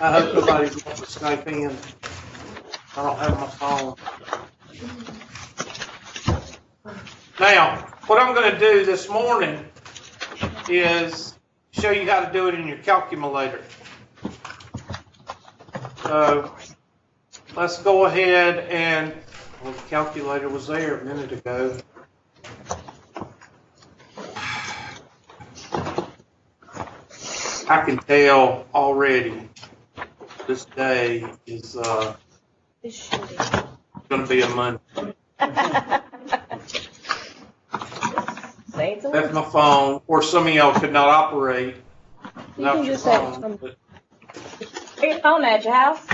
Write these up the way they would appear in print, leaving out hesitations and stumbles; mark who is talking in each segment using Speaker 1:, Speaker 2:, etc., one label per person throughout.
Speaker 1: I hope nobody's going to Skype in. I don't have my phone. Now, what I'm going to do this morning is show you how to do it in your calculator. So let's go ahead and, well, the calculator was there a minute ago. I can tell already this day is going to be a Monday. That's my phone, or some of y'all could not operate without your phone.
Speaker 2: Where's your phone at, your house?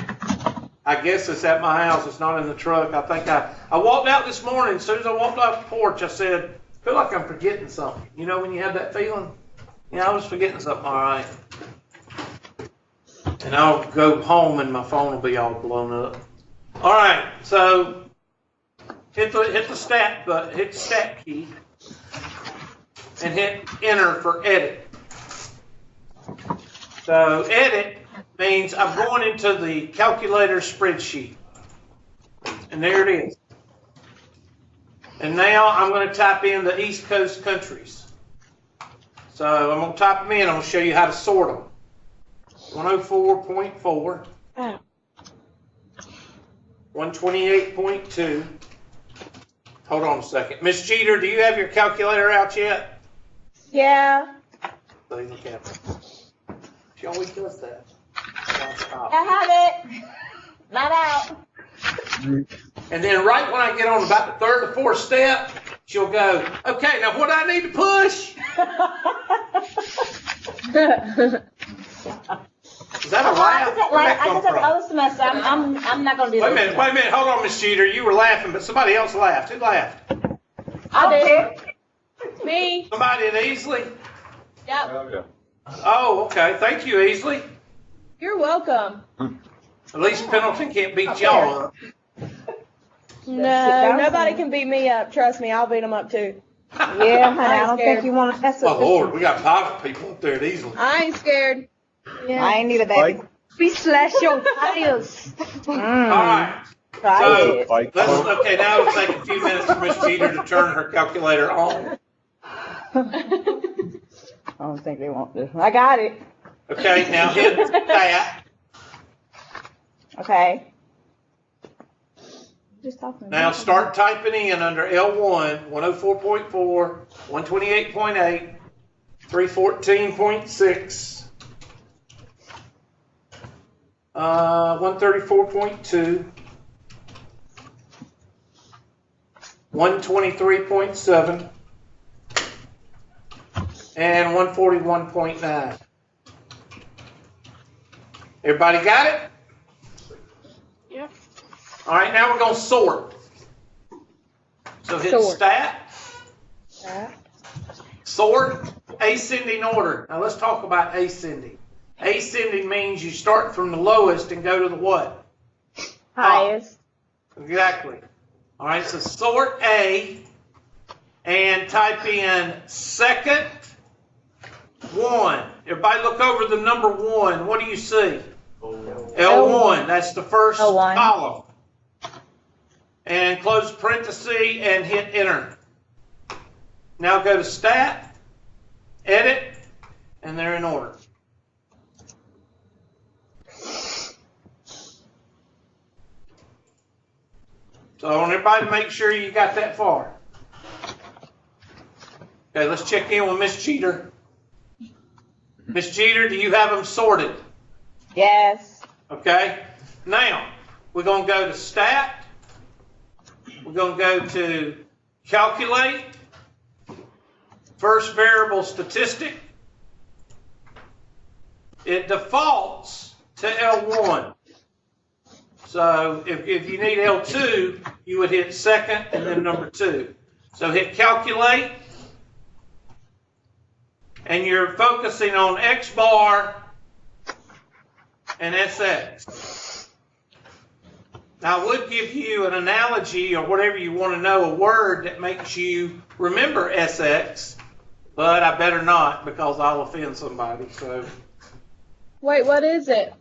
Speaker 1: I guess it's at my house. It's not in the truck. I think I walked out this morning. As soon as I walked off the porch, I said, I feel like I'm forgetting something. You know when you have that feeling? Yeah, I was forgetting something, all right. And I'll go home and my phone will be all blown up. All right, so hit the stat button, hit the stat key, and hit enter for edit. So edit means I'm going into the calculator spreadsheet. And there it is. And now I'm going to type in the East Coast countries. So I'm going to type them in. I'm going to show you how to sort them. 104.4. 128.2. Hold on a second. Miss Jeter, do you have your calculator out yet?
Speaker 2: Yeah.
Speaker 1: Look at her. She always does that.
Speaker 2: I have it. Not out.
Speaker 1: And then right when I get on about the third or fourth step, she'll go, okay, now what do I need to push? Is that a laugh?
Speaker 2: I just said the other semester. I'm not going to do
Speaker 1: Wait a minute. Hold on, Miss Jeter. You were laughing, but somebody else laughed. Who laughed?
Speaker 2: I did. Me.
Speaker 1: Somebody at Easley?
Speaker 2: Yep.
Speaker 3: Oh, yeah.
Speaker 1: Oh, okay. Thank you, Easley.
Speaker 2: You're welcome.
Speaker 1: At least Pendleton can't beat y'all up.
Speaker 2: No, nobody can beat me up. Trust me, I'll beat them up too.
Speaker 4: Yeah, honey, I don't think you want to mess
Speaker 1: Oh,
Speaker 4: with
Speaker 1: Lord, we got pilot people up there at Easley.
Speaker 2: I ain't scared.
Speaker 4: Yeah. I ain't neither, baby. We slash your tires.
Speaker 1: All right.
Speaker 4: Try
Speaker 1: So,
Speaker 4: it.
Speaker 1: okay, now it'll take a few minutes for Miss Jeter to turn her calculator on.
Speaker 4: I don't think they want this. I got it.
Speaker 1: Okay, now hit that.
Speaker 4: Okay. Just talking.
Speaker 1: Now start typing in under L1, 104.4, 128.8, 314.6, 134.2, 123.7, and 141.9. Everybody got it?
Speaker 2: Yep.
Speaker 1: All right, now we're going to sort. So hit
Speaker 2: Sort.
Speaker 1: stat, sort, ascending order. Now let's talk about ascending. Ascending means you start from the lowest and go to the what?
Speaker 2: Highest.
Speaker 1: Exactly. All right, so sort A and type in second 1. Everybody look over the number 1. What do you see? L1. That's the first
Speaker 4: L1.
Speaker 1: column. And close parenthesis and hit enter. Now go to stat, edit, and they're in order. So I want everybody to make sure you got that far. Okay, let's check in with Miss Jeter. Miss Jeter, do you have them sorted?
Speaker 4: Yes.
Speaker 1: Okay. Now, we're going to go to stat. We're going to go to calculate. First variable statistic. It defaults to L1. So if you need L2, you would hit second and then number 2. So hit calculate. And you're focusing on X bar and SX. Now I would give you an analogy or whatever you want to know, a word that makes you remember SX, but I better not because I'll offend somebody. So
Speaker 2: Wait, what is it?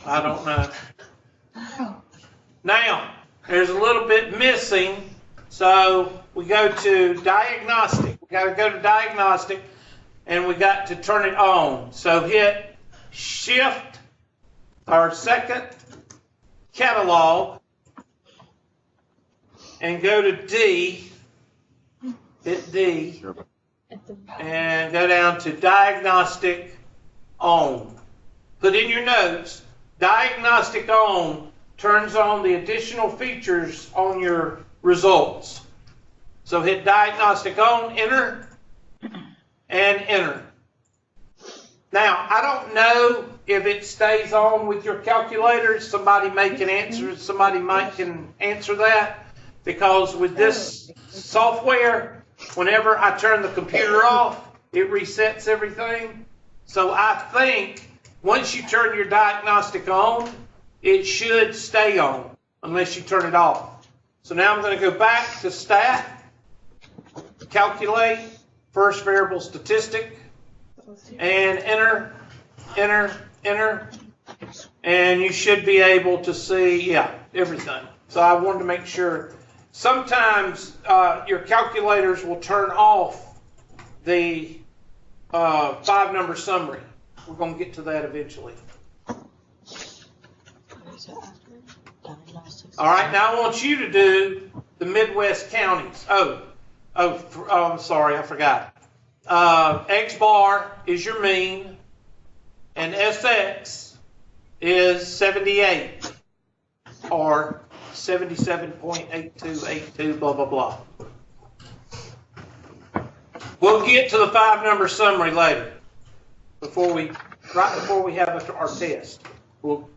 Speaker 1: I don't know. Now, there's a little bit missing, so we go to diagnostic. We got to go to diagnostic, and we got to turn it on. So hit shift, or second catalog, and go to D, hit D, and go down to diagnostic on. Put in your notes, diagnostic on turns on the additional features on your results. So hit diagnostic on, enter, and enter. Now, I don't know if it stays on with your calculator. Somebody might can answer that, because with this software, whenever I turn the computer off, it resets everything. So I think once you turn your diagnostic on, it should stay on unless you turn it off. So now I'm going to go back to stat, calculate, first variable statistic, and enter, enter, enter, and you should be able to see, everything. So I wanted to make sure. Sometimes your calculators will turn off the 5-number summary. We're going to get to that eventually. All right, now I want you to do the Midwest counties. I'm sorry, I forgot. X bar is your mean, and SX is 78, or 77.8282, blah, blah, blah. We'll get to the 5-number summary later, right before we have our test. We'll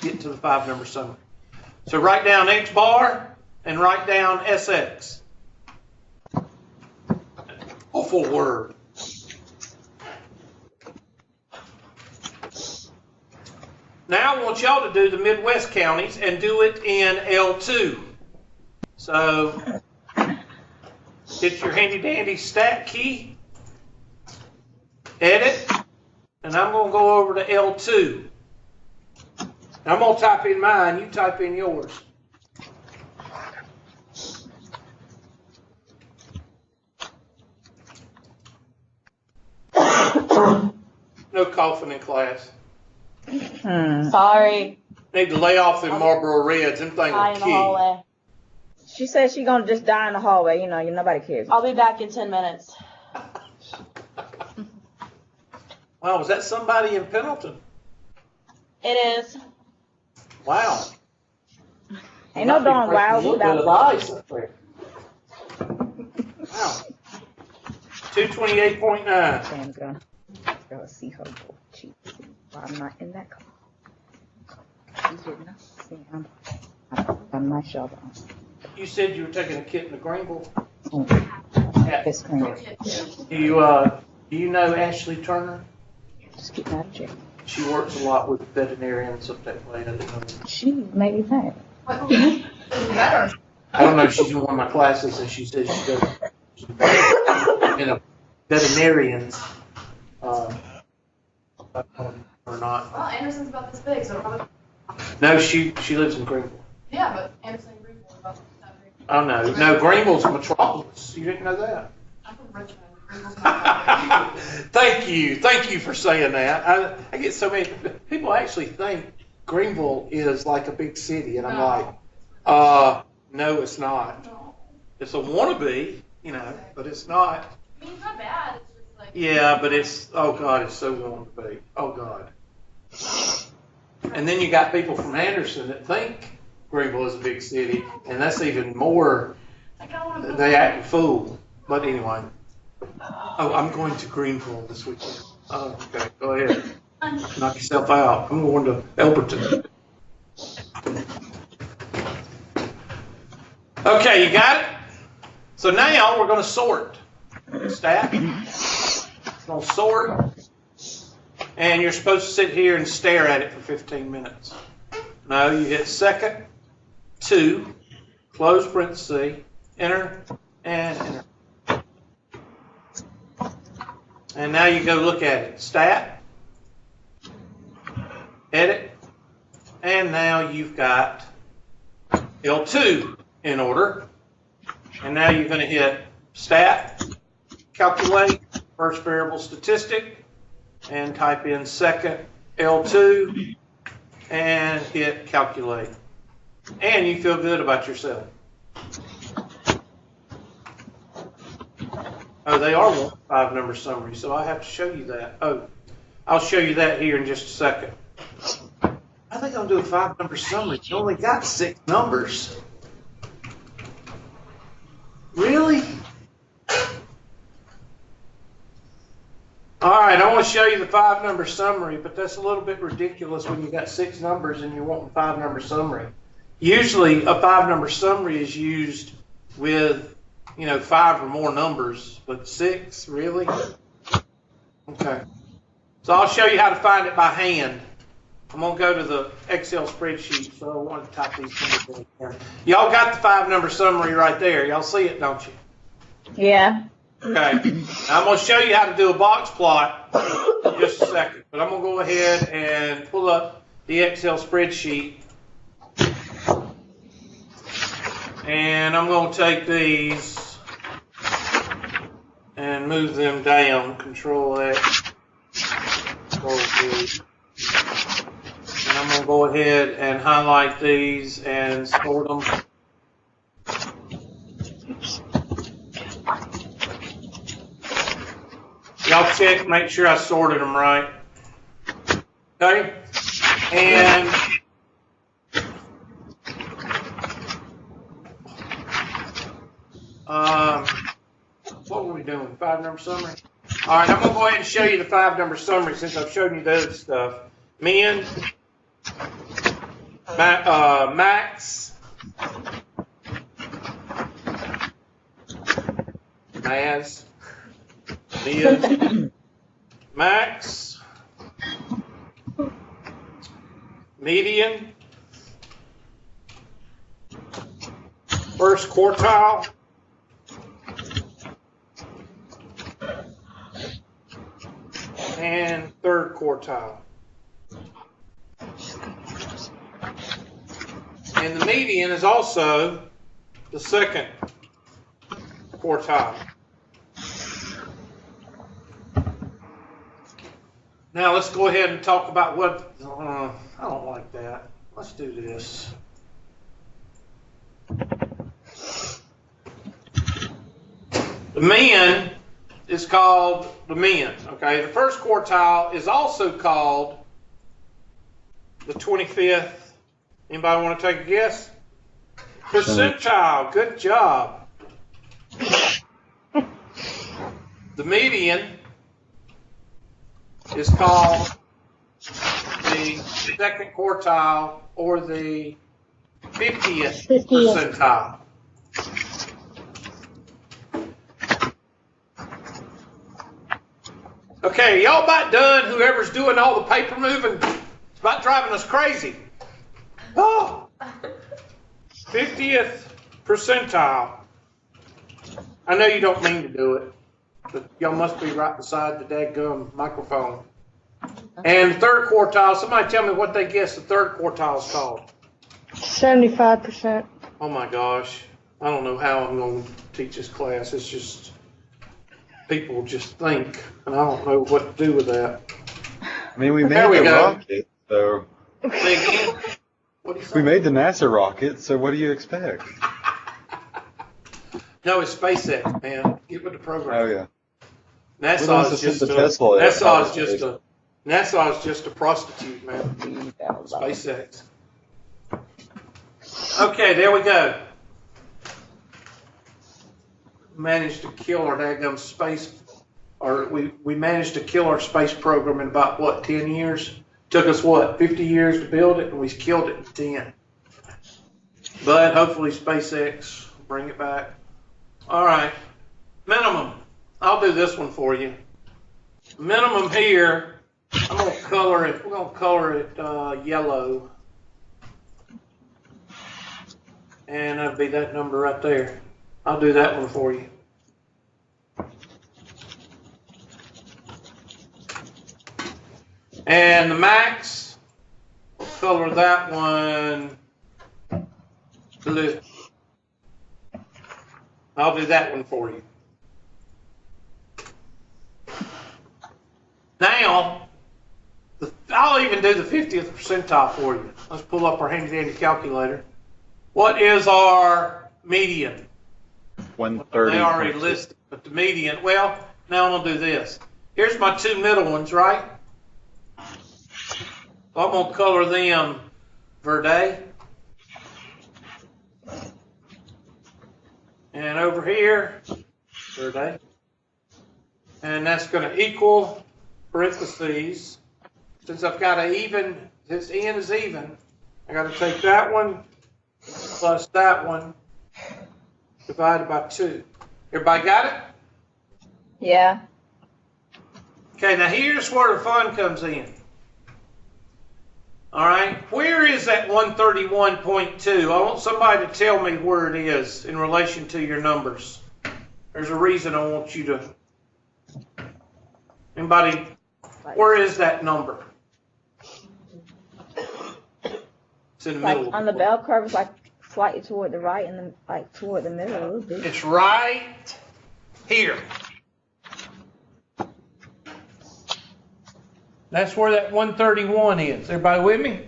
Speaker 1: get to the 5-number summary. So write down X bar and write down SX. Awful word. Now I want y'all to do the Midwest counties and do it in L2. So hit your handy dandy stat key, edit, and I'm going to go over to L2. I'm going to type in mine, you type in yours. No coughing in class.
Speaker 2: Sorry.
Speaker 1: Need to lay off them Marlboro Reds. Them things
Speaker 2: Die
Speaker 1: will
Speaker 2: in the
Speaker 1: kill you.
Speaker 2: hallway.
Speaker 4: She said she's gonna just die in the hallway. You know, nobody cares.
Speaker 2: I'll be back in 10 minutes.
Speaker 1: Wow, was that somebody in Pendleton?
Speaker 2: It is.
Speaker 1: Wow.
Speaker 4: Ain't no darn wild
Speaker 1: A little bit of
Speaker 4: without.
Speaker 1: ice up there. Wow. 228.9.
Speaker 4: Damn girl. Girl, see her go cheap. I'm not in that car. She did not see I'm not sure.
Speaker 1: You said you were taking a kit in the Greenville.
Speaker 4: Oh,
Speaker 1: Yeah.
Speaker 4: this screen.
Speaker 1: Do you know Ashley Turner?
Speaker 4: Just get out of jail.
Speaker 1: She works a lot with veterinarians up that way. I didn't know.
Speaker 4: She made me mad.
Speaker 1: I don't know. She's in one of my classes, and she says she does in a veterinarians or not.
Speaker 3: Well, Anderson's about this big, so probably.
Speaker 1: No, she lives in Greenville.
Speaker 3: Yeah, but Anderson and Greenville are about that big.
Speaker 1: Oh no, no, Greenville's a metropolis. You didn't know that?
Speaker 3: I'm from Richmond. Greenville's not that
Speaker 1: Thank you for saying that. I get so many people actually think Greenville is like a big city, and I'm
Speaker 3: No.
Speaker 1: like, no, it's not.
Speaker 3: big. No.
Speaker 1: It's a wannabe, but it's not.
Speaker 3: I mean, it's not bad. It's just like.
Speaker 1: Yeah, but it's, oh God, it's so wannabe. Oh God. And then you got people from Anderson that think Greenville is a big city, and that's even more,
Speaker 3: Like, I want to.
Speaker 1: they act a fool. But anyway. Oh, I'm going to Greenville this weekend. Oh, okay, go ahead. Knock yourself out. I'm going to Elberton. Okay, you got it? So now we're going to sort. Stat. It's going to sort. And you're supposed to sit here and stare at it for 15 minutes. No, you hit second, 2, close parenthesis, enter, and enter. And now you go look at it. Stat. edit, and now you've got L2 in order. And now you're going to hit stat, calculate, first variable statistic, and type in second L2, and hit calculate. And you feel good about yourself. Oh, they are 5-number summary, so I have to show you that. Oh, I'll show you that here in just a second. I think I'll do a 5-number summary. You only got 6 numbers. Really? All right, I want to show you the 5-number summary, but that's a little bit ridiculous when you got 6 numbers and you're wanting a 5-number summary. Usually, a 5-number summary is used with, 5 or more numbers, but 6, really? Okay. So I'll show you how to find it by hand. I'm going to go to the Excel spreadsheet, so I want to type these numbers in here. Y'all got the 5-number summary right there. Y'all see it, don't you?
Speaker 2: Yeah.
Speaker 1: Okay. Now I'm going to show you how to do a box plot in just a second, but I'm going to go ahead and pull up the Excel spreadsheet. And I'm going to take these and move them down. Control X, Control V. And I'm going to go ahead and highlight these and sort them. Y'all check, make sure I sorted them right. Okay? And what were we doing? 5-number summary? All right, I'm going to go ahead and show you the 5-number summary since I've shown you the other stuff. Min, max, Maz, mid, max, median, first quartile, and third quartile. And the median is also the second quartile. Now let's go ahead and talk about what, I don't like that. Let's do this. The mean is called the mean, okay? The first quartile is also called the 25th. Anybody want to take a guess? Percentile, good job. The median is called the second quartile or the 50th percentile. Okay, y'all about done? Whoever's doing all the paper moving, it's about driving us crazy. Oh, 50th percentile. I know you don't mean to do it, but y'all must be right beside the dadgum microphone. And the third quartile, somebody tell me what they guess the third quartile is called.
Speaker 2: 75%.
Speaker 1: Oh my gosh. I don't know how I'm going to teach this class. It's just, people just think, and I don't know what to do with that.
Speaker 5: I mean, we made
Speaker 1: There we
Speaker 5: the
Speaker 1: go.
Speaker 5: rocket, so
Speaker 1: Say again? What do you say?
Speaker 5: we made the NASA rocket, so what do you expect?
Speaker 1: No, it's SpaceX, man. Get with the program.
Speaker 5: Oh yeah.
Speaker 1: NASA
Speaker 5: wants
Speaker 1: is
Speaker 5: to
Speaker 1: just
Speaker 5: send
Speaker 1: a,
Speaker 5: the Tesla out
Speaker 1: NASA is
Speaker 5: of
Speaker 1: just
Speaker 5: space.
Speaker 1: a NASA is just a prostitute, man. SpaceX. Okay, there we go. Managed to kill our daggum space, or we managed to kill our space program in about what, 10 years? Took us what, 50 years to build it, and we killed it in 10. But hopefully SpaceX will bring it back. All right, minimum. I'll do this one for you. Minimum here, I'm going to color it, we're going to color it yellow. And that'll be that number right there. I'll do that one for you. And the max color that one blue. I'll do that one for you. Now, I'll even do the 50th percentile for you. Let's pull up our handy dandy calculator. What is our median?
Speaker 5: 130.
Speaker 1: They already listed, but the median, well, now I'm gonna do this. Here's my two middle ones, right? So I'm gonna color them verde. And over here, verde. And that's gonna equal parentheses. Since I've got an even, this n is even, I gotta take that one plus that one divided by 2. Everybody got it?
Speaker 2: Yeah.
Speaker 1: Okay, now here's where the fun comes in. All right, where is that 131.2? I want somebody to tell me where it is in relation to your numbers. There's a reason I want you to. Anybody, where is that number? It's in the
Speaker 4: Like
Speaker 1: middle.
Speaker 4: on the bell curve, it's like slightly toward the right and then like toward the middle a little bit.
Speaker 1: It's right here. That's where that 131 is. Everybody with me?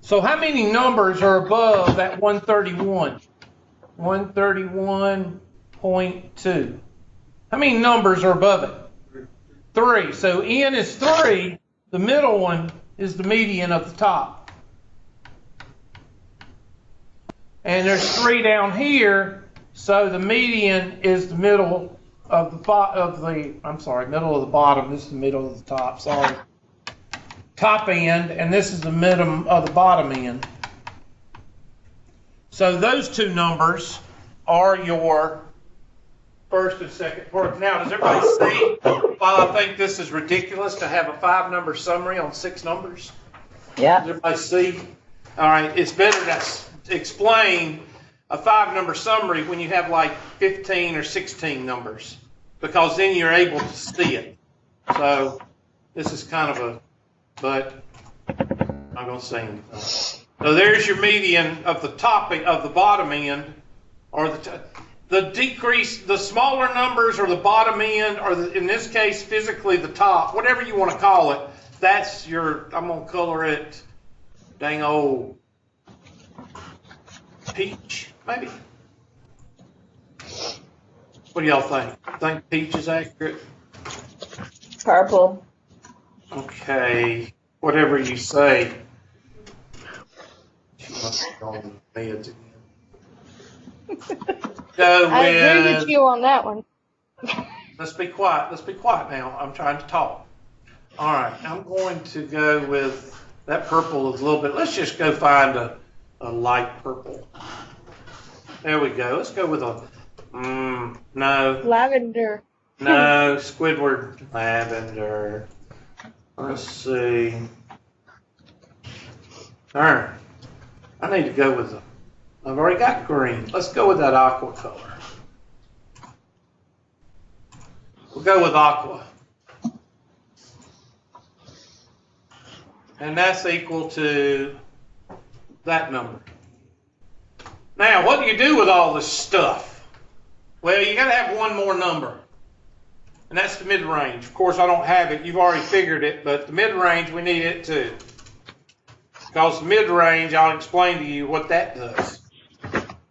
Speaker 1: So how many numbers are above that 131? 131.2. How many numbers are above it? 3. So n is 3. The middle one is the median of the top. And there's 3 down here. So the median is the middle of the middle of the bottom. This is the middle of the top. Sorry, top end, and this is the middle of the bottom end. So those two numbers are your first and second part. Now, does everybody see? While I think this is ridiculous to have a 5-number summary on 6 numbers.
Speaker 2: Yeah.
Speaker 1: Does everybody see? All right, it's better to explain a 5-number summary when you have like 15 or 16 numbers, because then you're able to see it. So this is kind of a, but I'm not going to say anything. So there's your median of the top, of the bottom end, or the decrease, the smaller numbers or the bottom end, or in this case, physically the top, whatever you want to call it, that's your, I'm going to color it dang old peach. Maybe. What do y'all think? Think peach is accurate?
Speaker 2: Purple.
Speaker 1: Okay. Whatever you say. She must have gone to meds again. Go
Speaker 2: I agree
Speaker 1: with.
Speaker 2: with you on that one.
Speaker 1: Let's be quiet. Let's be quiet now. I'm trying to talk. All right. I'm going to go with that purple is a little bit. Let's just go find a light purple. There we go. Let's go with a, no.
Speaker 2: Lavender.
Speaker 1: No, Squidward lavender. Let's see. All right. I need to go with the, I've already got green. Let's go with that aqua color. We'll go with aqua. And that's equal to that number. Now, what do you do with all this stuff? Well, you got to have one more number, and that's the mid-range. Of course, I don't have it. You've already figured it, but the mid-range, we need it too. Because the mid-range, I'll explain to you what that does.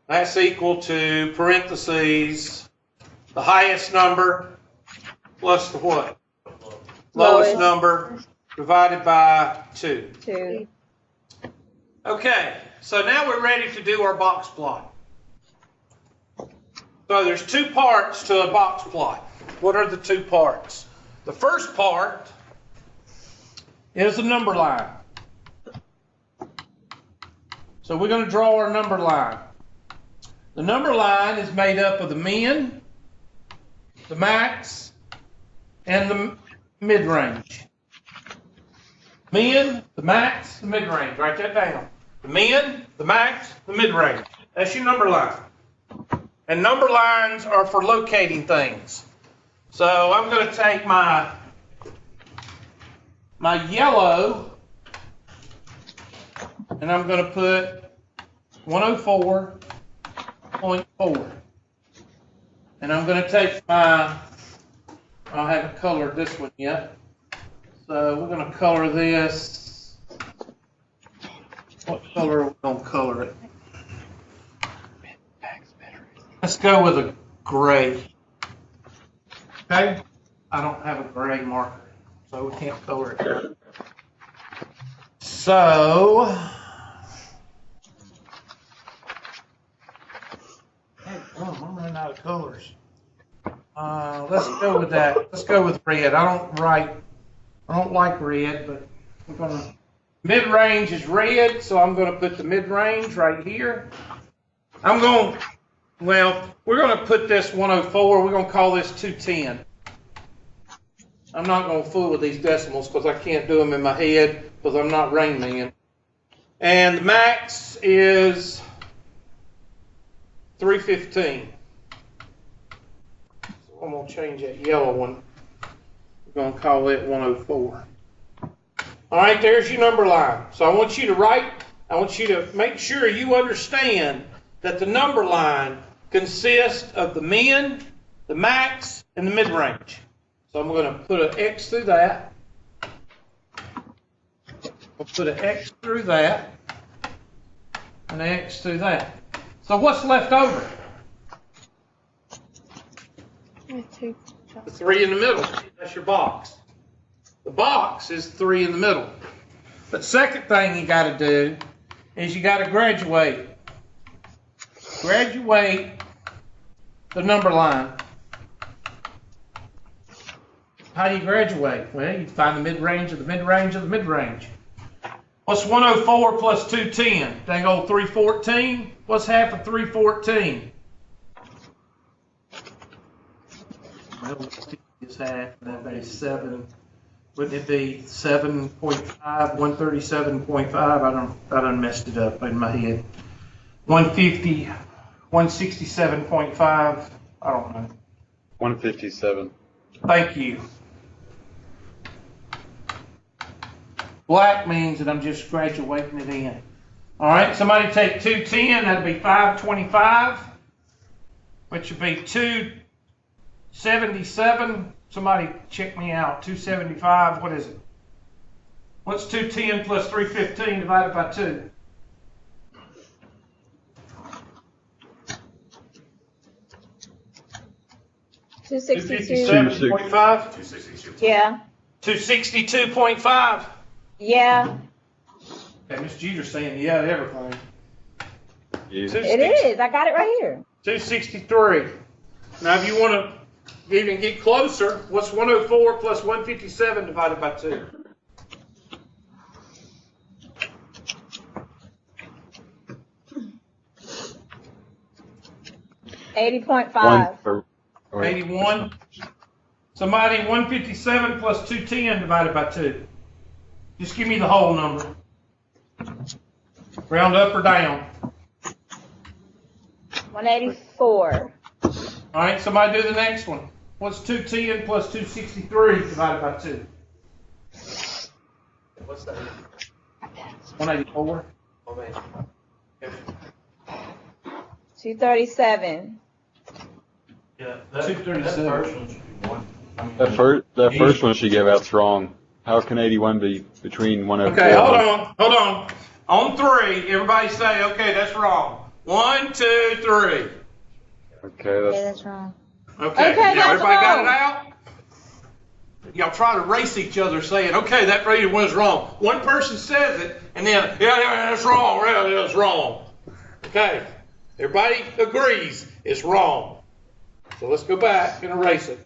Speaker 1: That's equal to parentheses, the highest number plus the what? Lowest number divided by 2.
Speaker 2: 2.
Speaker 1: Okay, so now we're ready to do our box plot. So there's 2 parts to a box plot. What are the 2 parts? The first part is a number line. So we're going to draw our number line. The number line is made up of the min, the max, and the mid-range. Min, the max, the mid-range. Write that down. The min, the max, the mid-range. That's your number line. And number lines are for locating things. So I'm going to take my yellow and I'm going to put 104.4. And I'm going to take I haven't colored this one yet. So we're going to color this. What color are we going to color it? Let's go with a gray. Okay? I don't have a gray marker, so we can't color it. So, I'm running out of colors. Let's go with that. Let's go with red. I don't like red, but we're gonna. Mid-range is red, so I'm gonna put the mid-range right here. We're gonna put this 104. We're gonna call this 210. I'm not gonna fool with these decimals because I can't do them in my head because I'm not Rain Man. And the max is 315. So I'm going to change that yellow one. We're going to call it 104. All right, there's your number line. So I want you to make sure you understand that the number line consists of the min, the max, and the mid-range. So I'm going to put an X through that. We'll put an X through that, and an X through that. So what's left over? The 3 in the middle. That's your box. The box is 3 in the middle. The second thing you got to do is you got to graduate. Graduate the number line. How do you graduate? Well, you find the mid-range of the mid-range of the mid-range. What's 104 plus 210? Dang old 314. What's half of 314? Well, it's half. That'd be 7. Wouldn't it be 7.5? 137.5? I done messed it up in my head. 150. 167.5. I don't know.
Speaker 5: 157.
Speaker 1: Thank you. Black means that I'm just graduating it in. All right, somebody take 210, that'd be 525, which would be 277. Somebody check me out. 275, what is it? What's 210 plus 315 divided by 2? $257.5?
Speaker 2: Yeah.
Speaker 1: 262.5?
Speaker 2: Yeah.
Speaker 1: Okay, Miss Jeter's saying yeah to everything.
Speaker 2: It is. I got it right here.
Speaker 1: 263. Now, if you want to even get closer, what's 104 plus 157 divided by 2?
Speaker 2: $80.5.
Speaker 1: 81. Somebody, 157 plus 210 divided by 2. Just give me the whole number. Round up or down.
Speaker 2: 184.
Speaker 1: All right, somebody do the next one. What's 210 plus 263 divided by 2? What's that? 184.
Speaker 2: 237.
Speaker 1: Yeah, 237.
Speaker 5: That first one she gave out's wrong. How can 81 be between 104?
Speaker 1: Okay, hold on. On 3, everybody say, okay, that's wrong. 1, 2, 3.
Speaker 5: Okay,
Speaker 2: That's wrong.
Speaker 1: Okay,
Speaker 2: Okay,
Speaker 1: now
Speaker 2: that's
Speaker 1: everybody got
Speaker 2: wrong.
Speaker 1: it out? Y'all try to race each other saying, okay, that rating was wrong. One person says it, and then, yeah, that's wrong, yeah, that's wrong. Okay, everybody agrees it's wrong. So let's go back and erase it.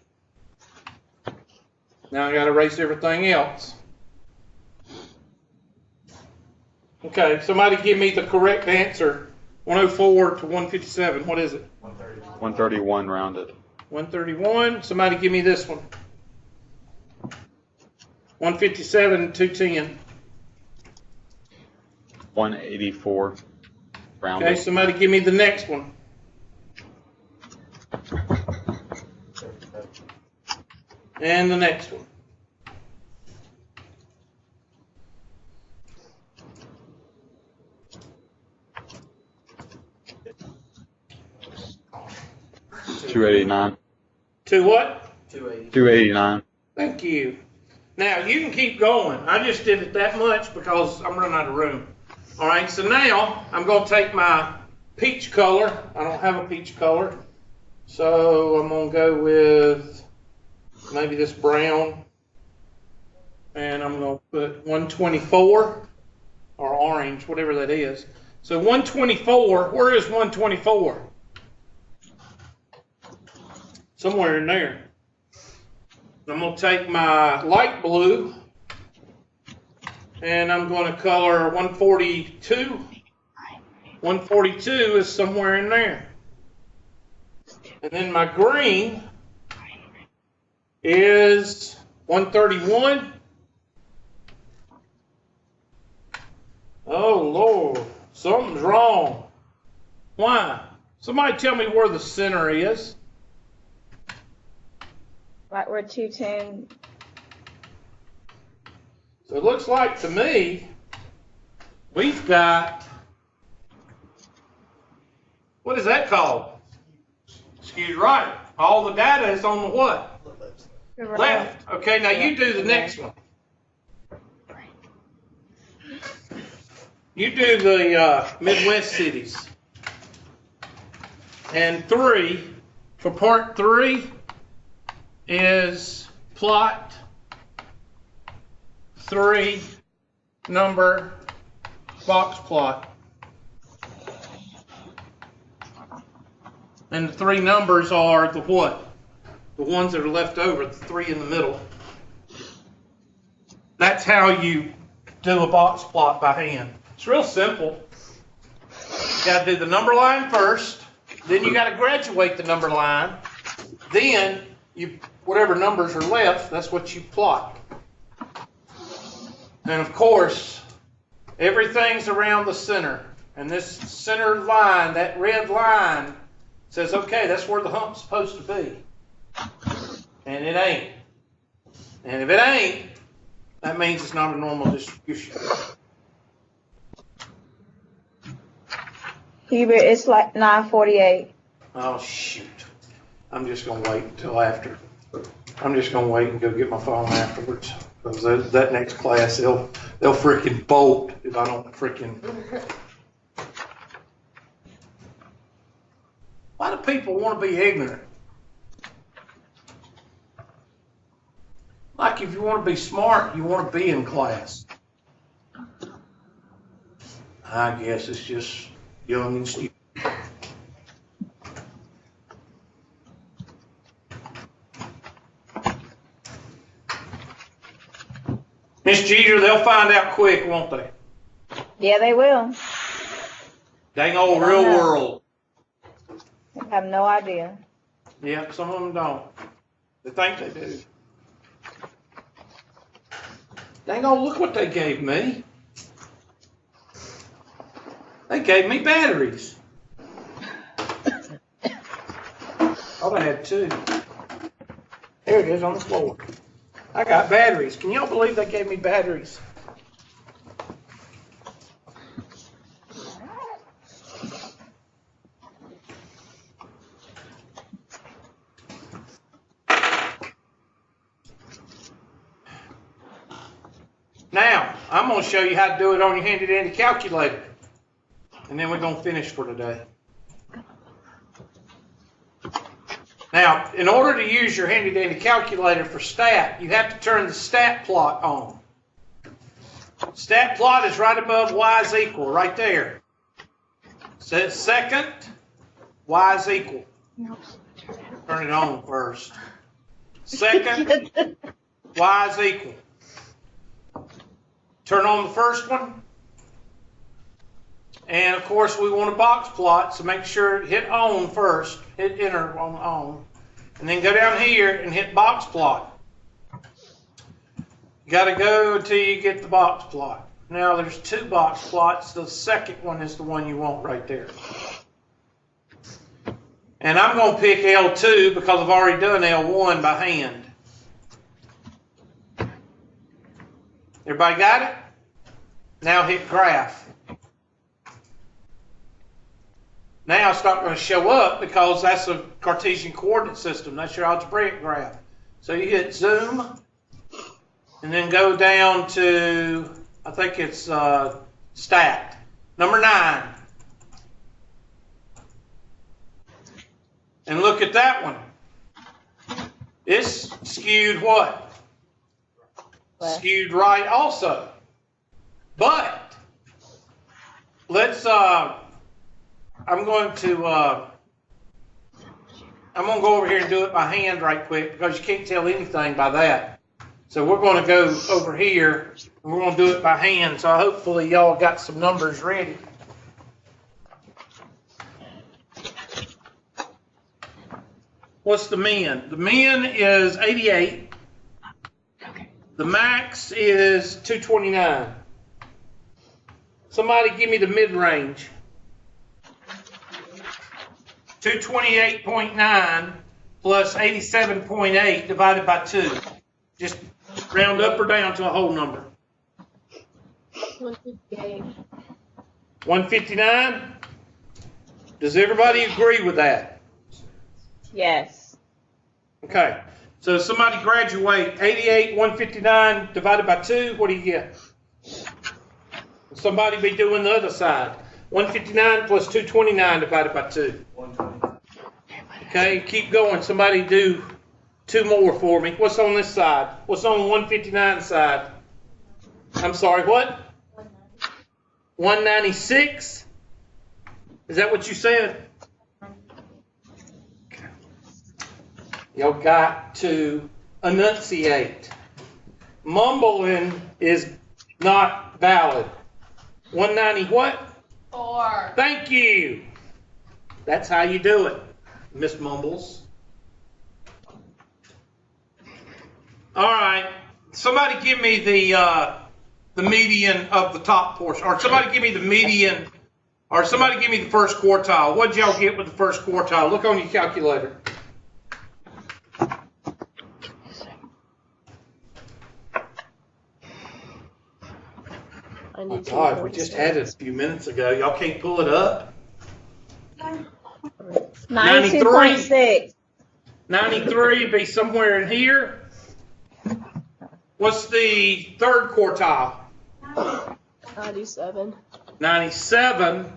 Speaker 1: Now I got to erase everything else. Okay, somebody give me the correct answer. 104 to 157, what is it?
Speaker 5: 131 rounded.
Speaker 1: 131, somebody give me this one. 157 to 210.
Speaker 5: 184 rounded.
Speaker 1: Okay, somebody give me the next one. And the next one.
Speaker 5: 289.
Speaker 1: To what?
Speaker 5: 289.
Speaker 1: Thank you. Now, you can keep going. I just did it that much because I'm running out of room. All right, so now I'm going to take my peach color. I don't have a peach color. So I'm going to go with maybe this brown. And I'm going to put 124 or orange, whatever that is. So 124, where is 124? Somewhere in there. I'm going to take my light blue and I'm going to color 142. 142 is somewhere in there. And then my green is 131. Oh, Lord, something's wrong. Why? Somebody tell me where the center is.
Speaker 4: Like we're 210.
Speaker 1: So it looks like to me, we've got, what is that called? Excuse right. All the data is on the what? Left. Okay, now you do the next one. You do the Midwest cities. And 3, for part 3, is plot 3 number box plot. And the 3 numbers are the what? The ones that are left over, the 3 in the middle. That's how you do a box plot by hand. It's real simple. You got to do the number line first, then you got to graduate the number line, then you whatever numbers are left, that's what you plot. And of course, everything's around the center. And this center line, that red line, says, okay, that's where the hump's supposed to be. And it ain't. And if it ain't, that means it's not a normal distribution.
Speaker 4: Hubert, it's like 9:48.
Speaker 1: Oh, shoot. I'm just going to wait until after. I'm just going to wait and go get my phone afterwards. Because that next class, they'll freaking bolt if I don't freaking... Why do people want to be ignorant? Like if you want to be smart, you want to be in class. I guess it's just young and stupid. Miss Jeter, they'll find out quick, won't they?
Speaker 4: Yeah, they will.
Speaker 1: Dang old real world.
Speaker 4: They have no idea.
Speaker 1: Yeah, some of them don't. They think they do. Dang old, look what they gave me. They gave me batteries. Thought I had 2. There it is on the floor. I got batteries. Can y'all believe they gave me batteries? Now, I'm going to show you how to do it on your handy-dandy calculator. And then we're going to finish for today. Now, in order to use your handy-dandy calculator for stat, you have to turn the stat plot on. Stat plot is right above y is equal, right there. Says second, y is equal. Turn it on first. Second, y is equal. Turn on the first one. And of course we want a box plot, so make sure hit on first, hit enter on, and then go down here and hit box plot. You got to go until you get the box plot. Now there's 2 box plots. The second one is the one you want right there. And I'm going to pick L2 because I've already done L1 by hand. Everybody got it? Now hit graph. Now it's not going to show up because that's a Cartesian coordinate system. That's your algebraic graph. So you hit zoom and then go down to, I think it's stat. Number 9. And look at that one. It's skewed what? Skewed right also. But let's I'm going to go over here and do it by hand right quick because you can't tell anything by that. So we're going to go over here and we're going to do it by hand. So hopefully y'all got some numbers ready. What's the min? The min is 88. The max is 229. Somebody give me the mid-range. 228.9 plus 87.8 divided by 2. Just round up or down to a whole number.
Speaker 3: 158.
Speaker 1: 159? Does everybody agree with that?
Speaker 2: Yes.
Speaker 1: Okay. So somebody graduate 88, 159 divided by 2. What do you get? Somebody be doing the other side. 159 plus 229 divided by 2.
Speaker 6: 120.
Speaker 1: Okay, keep going. Somebody do 2 more for me. What's on this side? What's on 159 side? I'm sorry, what? 196? Is that what you said? Okay. Y'all got to enunciate. Mumbling is not valid. 190 what?
Speaker 3: 4.
Speaker 1: Thank you. That's how you do it, Miss Mumbles. All right. Somebody give me the median of the top portion, or somebody give me the median, or somebody give me the first quartile. What'd y'all get with the first quartile? Look on your calculator. Oh my God, we just had it a few minutes ago. Y'all can't pull it up?
Speaker 2: 92.6.
Speaker 1: 93 would be somewhere in here. What's the third quartile?
Speaker 3: 97.
Speaker 1: 97.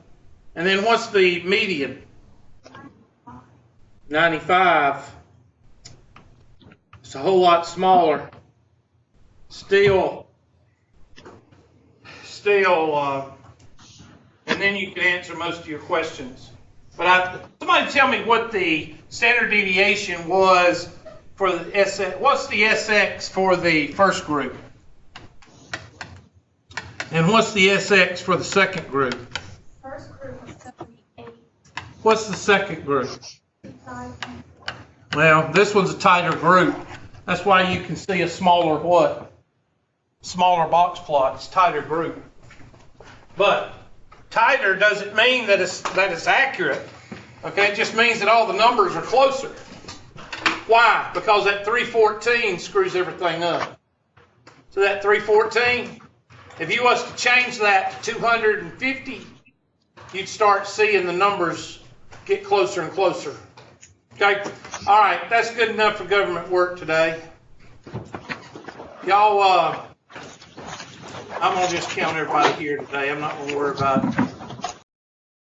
Speaker 1: And then what's the median? 95. It's a whole lot smaller. Still, and then you can answer most of your questions. But somebody tell me what the standard deviation was for the SX. What's the SX for the first group? And what's the SX for the second group?
Speaker 3: First group was 78.
Speaker 1: What's the second group? Well, this one's a tighter group. That's why you can see a smaller what? Smaller box plot. It's a tighter group. But tighter doesn't mean that it's accurate. Okay, it just means that all the numbers are closer. Why? Because that 314 screws everything up. So that 314, if you was to change that to 250, you'd start seeing the numbers get closer and closer. Okay? All right, that's good enough for government work today. Y'all, I'm going to just count everybody here today. I'm not going to worry about